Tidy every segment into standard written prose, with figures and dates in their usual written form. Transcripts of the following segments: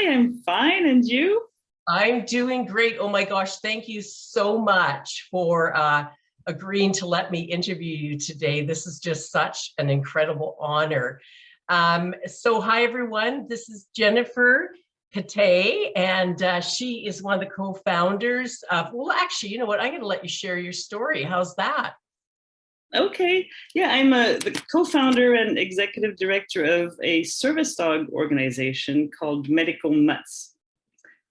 Hi, I'm fine. And you? I'm doing great. Oh my gosh, thank you so much for agreeing to let me interview you today. This is just such an incredible honor. So hi everyone, this is Jennifer Cattet, and she is one of the co-founders of, well actually, you know what, I'm gonna let you share your story. How's that? Okay. Yeah, I'm the co-founder and executive director of a service dog organization called Medical Mutts.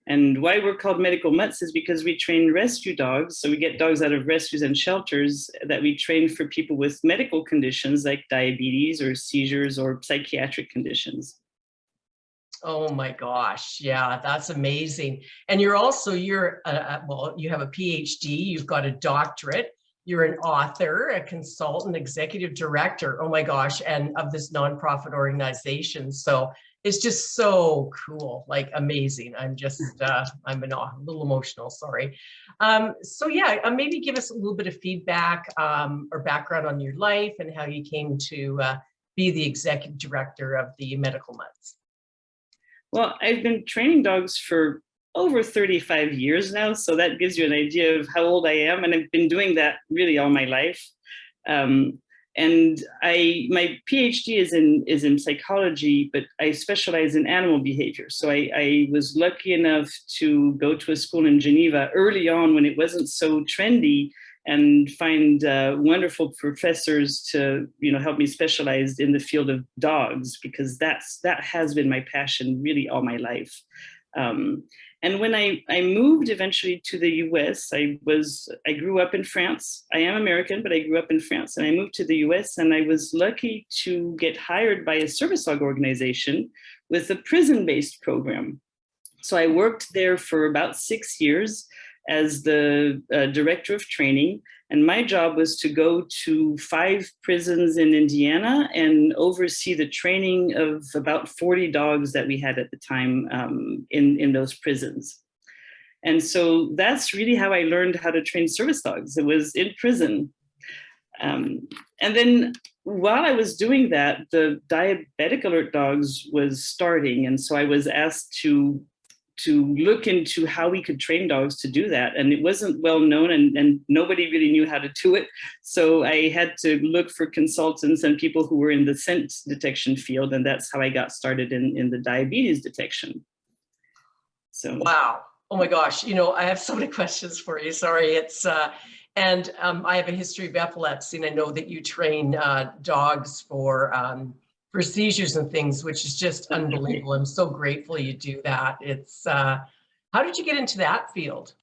And why we're called Medical Mutts is because we train rescue dogs. So we get dogs out of rescues and shelters that we train for people with medical conditions like diabetes or seizures or psychiatric conditions. Oh my gosh, yeah, that's amazing. And you're also, well, you have a PhD, you've got a doctorate, you're an author, a consultant, executive director, oh my gosh, and of this nonprofit organization. So it's just so cool, like amazing. I'm just, I'm a little emotional, sorry. So yeah, maybe give us a little bit of feedback or background on your life and how you came to be the executive director of the Medical Mutts. Well, I've been training dogs for over 35 years now, so that gives you an idea of how old I am, and I've been doing that really all my life. And my PhD is in psychology, but I specialize in animal behavior. So I was lucky enough to go to a school in Geneva early on when it wasn't so trendy, and find wonderful professors to help me specialize in the field of dogs, because that has been my passion really all my life. And when I moved eventually to the US, I grew up in France. I am American, but I grew up in France, and I moved to the US, and I was lucky to get hired by a service dog organization with a prison-based program. So I worked there for about 6 years as the director of training. And my job was to go to 5 prisons in Indiana and oversee the training of about 40 dogs that we had at the time in those prisons. And so that's really how I learned how to train service dogs. It was in prison. And then while I was doing that, the diabetic alert dogs was starting. And so I was asked to look into how we could train dogs to do that. And it wasn't well known, and nobody really knew how to do it. So I had to look for consultants and people who were in the scent detection field. And that's how I got started in the diabetes detection. So. Wow. Oh my gosh. I have so many questions for you. Sorry. And I have a history of epilepsy, and I know that you train dogs for seizures and things, which is just unbelievable. I'm so grateful you do that. How did you get into that field?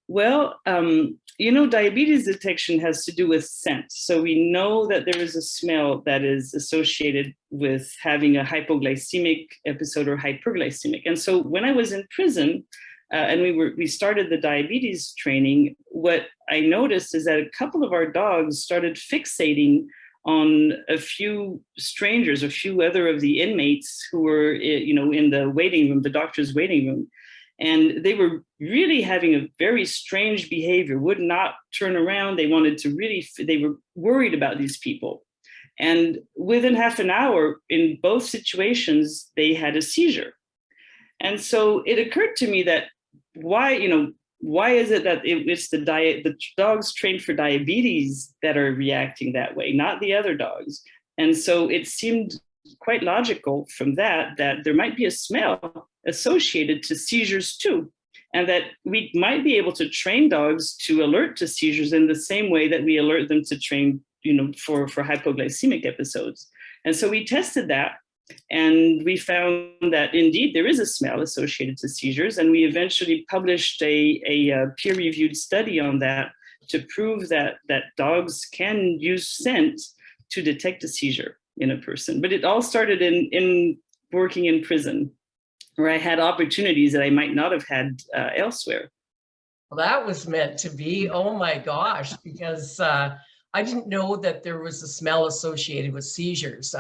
Well, diabetes detection has to do with scent. So we know that there is a smell that is associated with having a hypoglycemic episode or hyperglycemic. And so when I was in prison, and we started the diabetes training, what I noticed is that a couple of our dogs started fixating on a few strangers, a few other of the inmates who were, in the waiting room, the doctor's waiting room. And they were really having a very strange behavior, would not turn around. They were worried about these people. And within half an hour, in both situations, they had a seizure. And so it occurred to me that why is it that it's the dogs trained for diabetes that are reacting that way, not the other dogs? And so it seemed quite logical from that there might be a smell associated to seizures too, and that we might be able to train dogs to alert to seizures in the same way that we alert them to train, for hypoglycemic episodes. And so we tested that, and we found that indeed there is a smell associated to seizures. And we eventually published a peer-reviewed study on that to prove that dogs can use scent to detect a seizure in a person. But it all started in working in prison, where I had opportunities that I might not have had elsewhere. Well, that was meant to be. Oh my gosh, because I didn't know that there was a smell associated with seizures.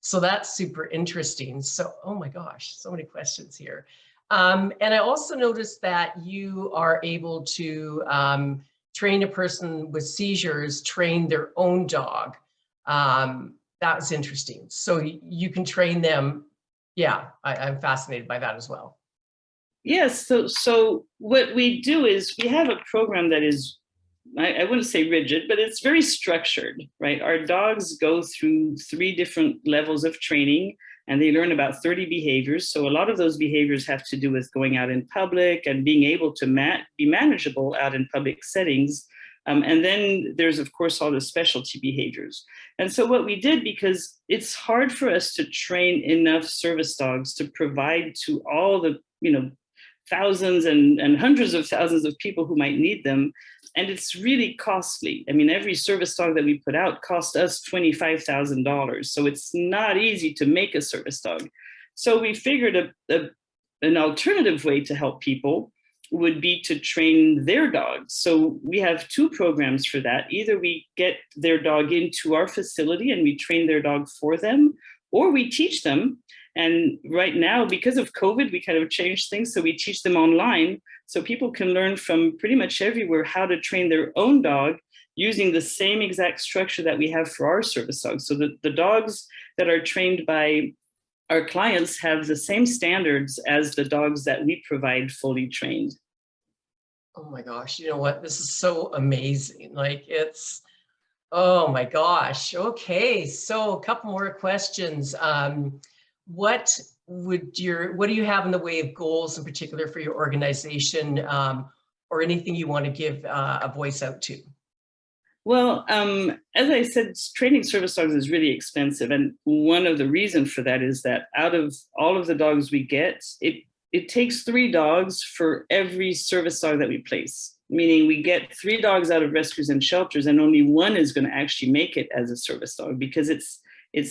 So that's super interesting. So, oh my gosh, so many questions here. And I also noticed that you are able to train a person with seizures, train their own dog. That was interesting. So you can train them Yeah, I'm fascinated by that as well. Yes. So what we do is we have a program that is, I wouldn't say rigid, but it's very structured, right? Our dogs go through 3 different levels of training and they learn about 30 behaviors. So a lot of those behaviors have to do with going out in public and being able to be manageable out in public settings. And then there's, of course, all the specialty behaviors. And so what we did, because it's hard for us to train enough service dogs to provide to all the, thousands and hundreds of thousands of people who might need them. And it's really costly. I mean, every service dog that we put out cost us $25,000. So it's not easy to make a service dog. So we figured an alternative way to help people would be to train their dogs. So we have 2 programs for that. Either we get their dog into our facility and we train their dog for them, or we teach them. And right now, because of COVID, we kind of changed things. So we teach them online. So people can learn from pretty much everywhere how to train their own dog using the same exact structure that we have for our service dogs. So the dogs that are trained by our clients have the same standards as the dogs that we provide fully trained. Oh my gosh, you know what? This is so amazing. Like oh my gosh. Okay, so a couple more questions. What do you have in the way of goals in particular for your organization, or anything you want to give a voice out to? Well, as I said, training service dogs is really expensive. And one of the reasons for that is that out of all of the dogs we get, it takes 3 dogs for every service dog that we place, meaning we get 3 dogs out of rescues and shelters and only 1 is going to actually make it as a service dog because it's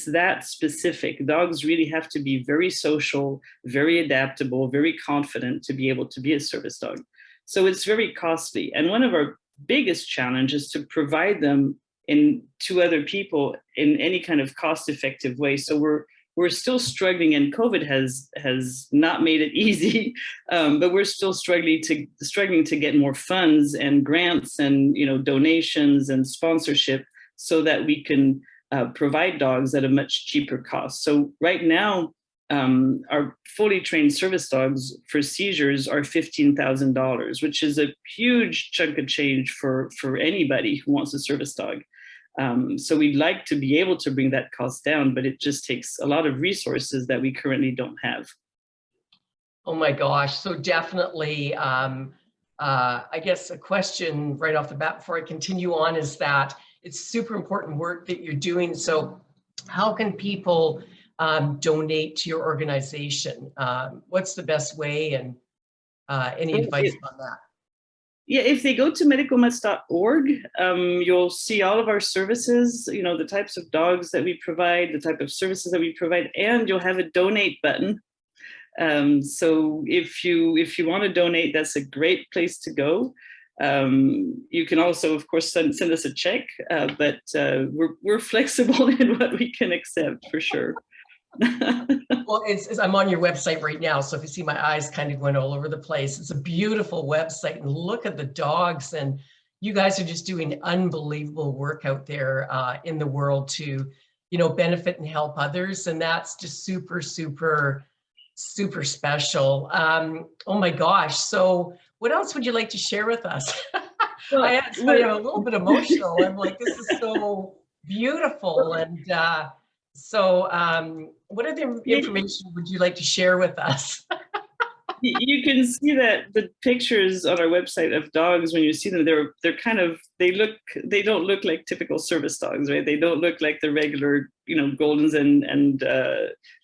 that specific. Dogs really have to be very social, very adaptable, very confident to be able to be a service dog. So it's very costly. And one of our biggest challenges to provide them to other people in any kind of cost-effective way. So we're still struggling, and COVID has not made it easy, but we're still struggling to get more funds and grants and donations and sponsorship so that we can provide dogs at a much cheaper cost. So right now, our fully trained service dogs for seizures are $15,000, which is a huge chunk of change for anybody who wants a service dog. So we'd like to be able to bring that cost down, but it just takes a lot of resources that we currently don't have. Oh my gosh. So definitely, I guess a question right off the bat before I continue on is that it's super important work that you're doing. So how can people donate to your organization? What's the best way, and any advice on that? Yeah, if they go to medicalmutts.org, you'll see all of our services, the types of dogs that we provide, the type of services that we provide, and you'll have a donate button. So if you want to donate, that's a great place to go. You can also, of course, send us a check, but we're flexible in what we can accept for sure. Well, I'm on your website right now, so if you see my eyes kind of went all over the place, it's a beautiful website, and look at the dogs, and you guys are just doing unbelievable work out there in the world to, benefit and help others, and that's just super, super, super special. Oh my gosh! So, what else would you like to share with us? Well, I am a little bit emotional. I'm like, this is so beautiful, and so, what other information would you like to share with us? You can see that the pictures on our website of dogs, when you see them, they don't look like typical service dogs, right? They don't look like the regular, Goldens and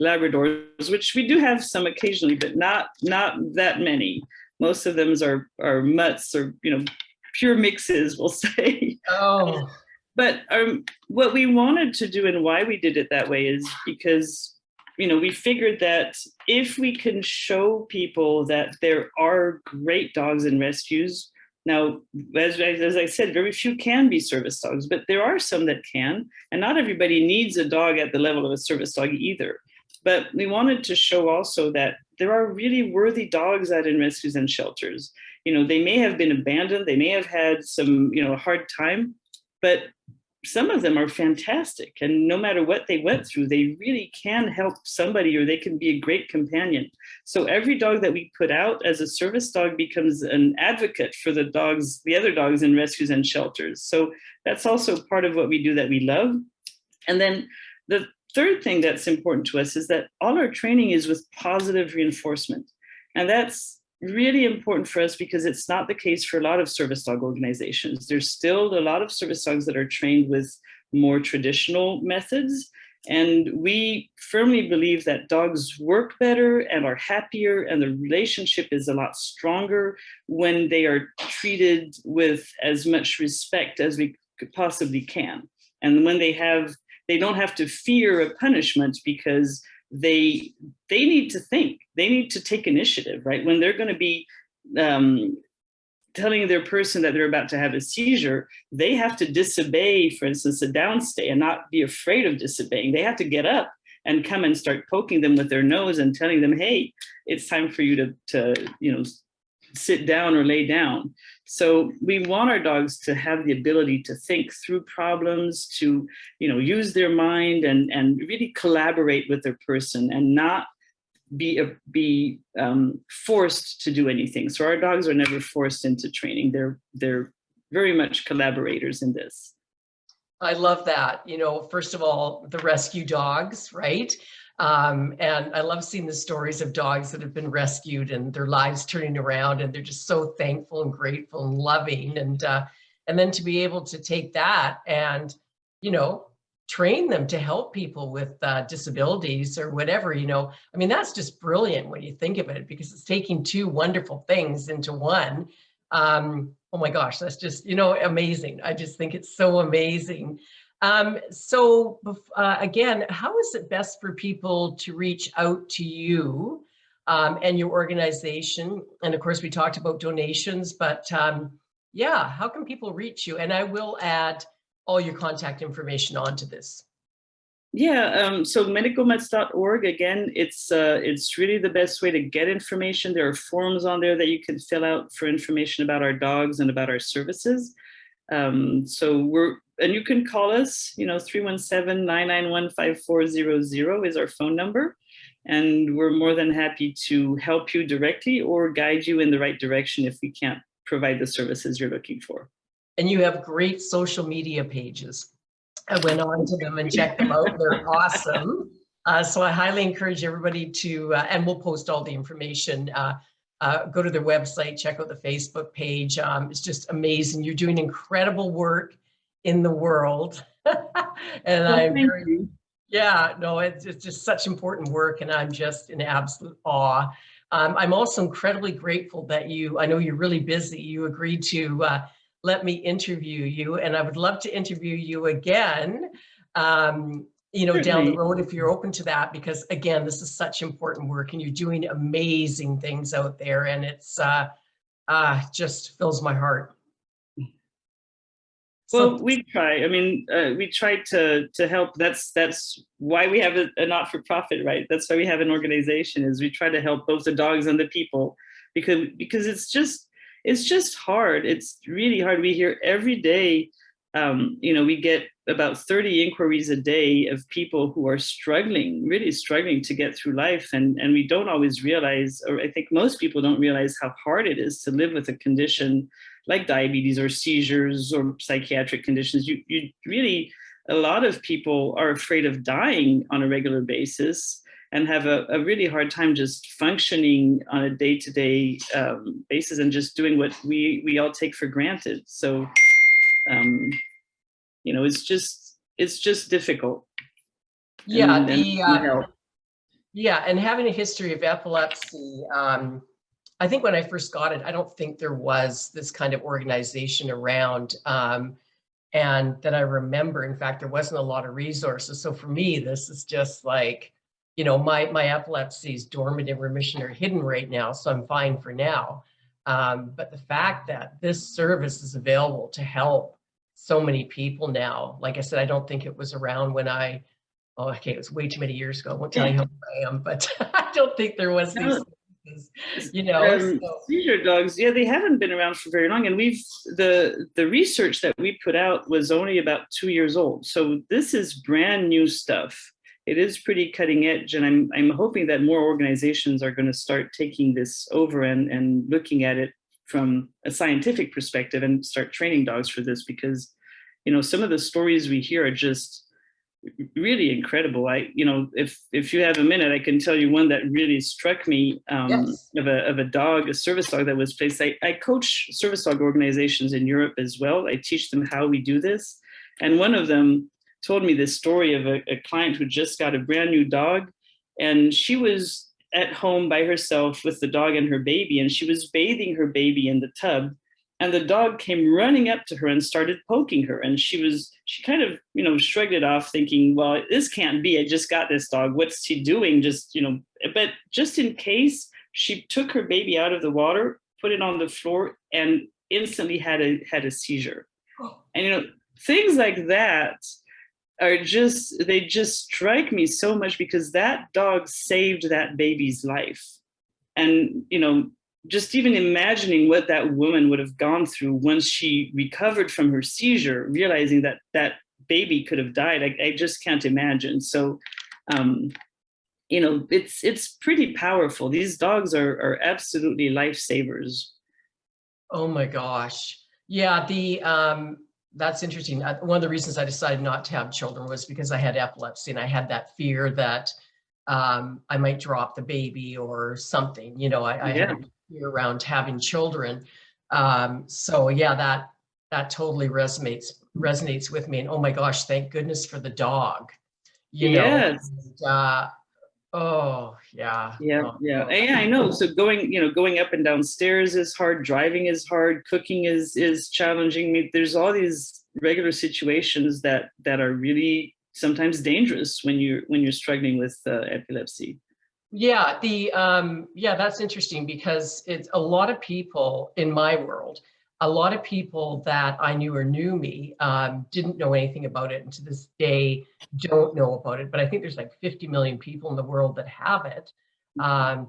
Labradors, which we do have some occasionally, but not that many. Most of them are mutts or, pure mixes, we'll say. Oh. But what we wanted to do and why we did it that way is because, we figured that if we can show people that there are great dogs in rescues, now, as I said, very few can be service dogs, but there are some that can, and not everybody needs a dog at the level of a service dog either. But we wanted to show also that there are really worthy dogs out in rescues and shelters. They may have been abandoned, they may have had some, hard time, but some of them are fantastic, and no matter what they went through, they really can help somebody, or they can be a great companion. So every dog that we put out as a service dog becomes an advocate for the other dogs in rescues and shelters. So that's also part of what we do that we love. And then the third thing that's important to us is that all our training is with positive reinforcement. And that's really important for us because it's not the case for a lot of service dog organizations. There's still a lot of service dogs that are trained with more traditional methods. And we firmly believe that dogs work better and are happier, and the relationship is a lot stronger when they are treated with as much respect as we possibly can. And when they don't have to fear a punishment, because they need to think, they need to take initiative, right? When they're going to be telling their person that they're about to have a seizure, they have to disobey, for instance, a downstay, and not be afraid of disobeying. They have to get up and come and start poking them with their nose and telling them, hey, it's time for you to sit down or lay down. So we want our dogs to have the ability to think through problems, to use their mind and really collaborate with their person, and not be forced to do anything. So our dogs are never forced into training. They're very much collaborators in this. I love that. First of all, the rescue dogs, right? And I love seeing the stories of dogs that have been rescued and their lives turning around, and they're just so thankful and grateful and loving. And then to be able to take that and, train them to help people with disabilities or whatever, I mean, that's just brilliant when you think of it, because it's taking two wonderful things into one. Oh my gosh, that's just, amazing. I just think it's so amazing. So again, how is it best for people to reach out to you and your organization? And of course, we talked about donations, but yeah, how can people reach you? And I will add all your contact information onto this. Yeah, so medicalmutts.org, again, it's really the best way to get information. There are forms on there that you can fill out for information about our dogs and about our services. And you can call us, 317-991-5400 is our phone number. And we're more than happy to help you directly or guide you in the right direction if we can't provide the services you're looking for. And you have great social media pages. I went on to them and checked them out. They're awesome. So I highly encourage everybody to, and we'll post all the information, go to their website, check out the Facebook page. It's just amazing. You're doing incredible work in the world. And I'm very, yeah, no, it's just such important work, and I'm just in absolute awe. I'm also incredibly grateful that I know you're really busy, you agreed to let me interview you, and I would love to interview you again, down the road if you're open to that, because again, this is such important work and you're doing amazing things out there, and it's just fills my heart. Well, we try. I mean, we try to help. That's why we have a not-for-profit, right? That's why we have an organization, is we try to help both the dogs and the people, because it's just hard. It's really hard. We hear every day, we get about 30 inquiries a day of people who are really struggling to get through life. And we don't always realize, or I think most people don't realize, how hard it is to live with a condition like diabetes or seizures or psychiatric conditions. You really, a lot of people are afraid of dying on a regular basis and have a really hard time just functioning on a day-to-day basis and just doing what we all take for granted. So, it's just difficult. Yeah, and having a history of epilepsy, I think when I first got it, I don't think there was this kind of organization around, and that I remember. In fact, there wasn't a lot of resources. So for me, this is just like, my epilepsy is dormant, in remission, or hidden right now, so I'm fine for now. But the fact that this service is available to help so many people now, like I said, I don't think it was around when it was way too many years ago. I won't tell you how old I am, but I don't think there was these. You know, so. Seizure dogs, yeah, they haven't been around for very long, and the research that we put out was only about 2 years old. So this is brand new stuff. It is pretty cutting edge, and I'm hoping that more organizations are going to start taking this over and looking at it from a scientific perspective and start training dogs for this, because some of the stories we hear are just really incredible. If you have a minute, I can tell you one that really struck me, Yes. of a dog, a service dog that was placed. I coach service dog organizations in Europe as well. I teach them how we do this. And one of them told me this story of a client who just got a brand new dog, and she was at home by herself with the dog and her baby, and she was bathing her baby in the tub. And the dog came running up to her and started poking her. And she kind of, shrugged it off, thinking, well, this can't be. I just got this dog. What's he doing? But just in case, she took her baby out of the water, put it on the floor, and instantly had a seizure. And, things like that they just strike me so much, because that dog saved that baby's life. And, just even imagining what that woman would have gone through once she recovered from her seizure, realizing that that baby could have died, I just can't imagine. So, it's pretty powerful. These dogs are absolutely lifesavers. Oh my gosh. Yeah, that's interesting. One of the reasons I decided not to have children was because I had epilepsy, and I had that fear that I might drop the baby or something. I had a fear around having children. So yeah, that totally resonates with me. And oh my gosh, thank goodness for the dog. Yes. Oh yeah. Yeah, Oh, yeah, I know. So going up and down stairs is hard. Driving is hard. Cooking is challenging. There's all these regular situations that are really sometimes dangerous when you're struggling with epilepsy. Yeah, that's interesting, because it's a lot of people in my world, a lot of people that I knew or knew me didn't know anything about it, and to this day don't know about it. But I think there's like 50 million people in the world that have it,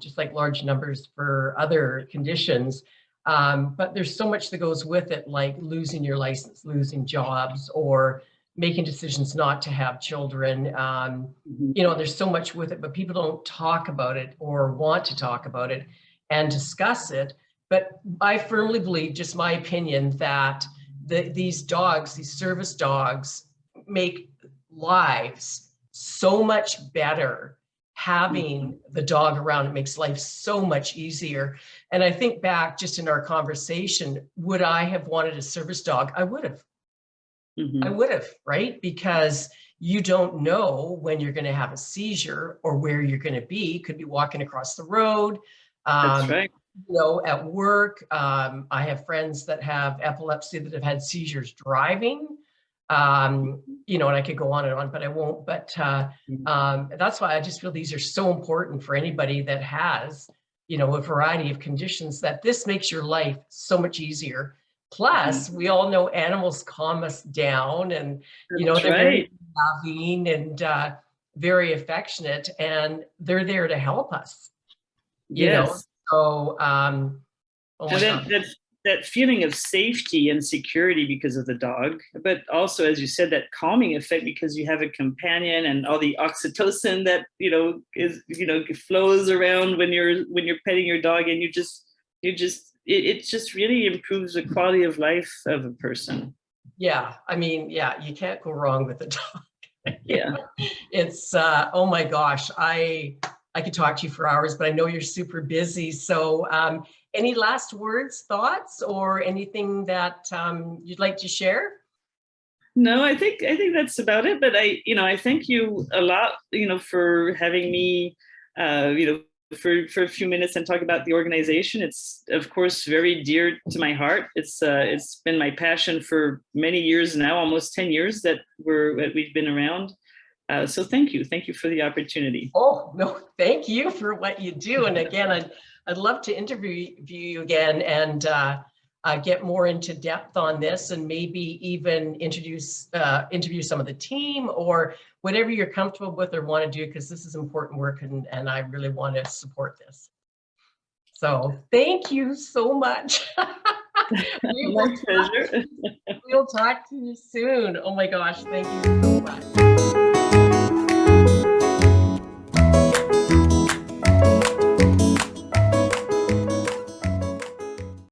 just like large numbers for other conditions. But there's so much that goes with it, like losing your license, losing jobs, or making decisions not to have children. There's so much with it, but people don't talk about it or want to talk about it and discuss it. But I firmly believe, just my opinion, that these dogs, these service dogs, make lives so much better. Having the dog around, it makes life so much easier. And I think back just in our conversation, would I have wanted a service dog? I would have. I would have, right? Because you don't know when you're going to have a seizure or where you're going to be. Could be walking across the road. That's right. At work. I have friends that have epilepsy that have had seizures driving. And I could go on and on, but I won't. But that's why I just feel these are so important for anybody that has, a variety of conditions, that this makes your life so much easier. Plus, we all know animals calm us down, and they're very loving and very affectionate, and they're there to help us. Yes. So, oh my God. That feeling of safety and security because of the dog, but also, as you said, that calming effect because you have a companion, and all the oxytocin that flows around when you're petting your dog, and it just really improves the quality of life of a person. Yeah, I mean, yeah, you can't go wrong with a dog. Yeah. It's oh my gosh, I could talk to you for hours, but I know you're super busy. So any last words, thoughts, or anything that you'd like to share? No, I think that's about it. But I thank you a lot, for having me, for a few minutes and talk about the organization. It's of course very dear to my heart. It's been my passion for many years now, almost 10 years that we've been around. So thank you for the opportunity. Oh no, thank you for what you do. And again, I'd love to interview you again and get more into depth on this, and maybe even interview some of the team, or whatever you're comfortable with or want to do, because this is important work, and I really want to support this. So thank you so much. My pleasure. We'll talk to you soon. Oh my gosh, thank you so much.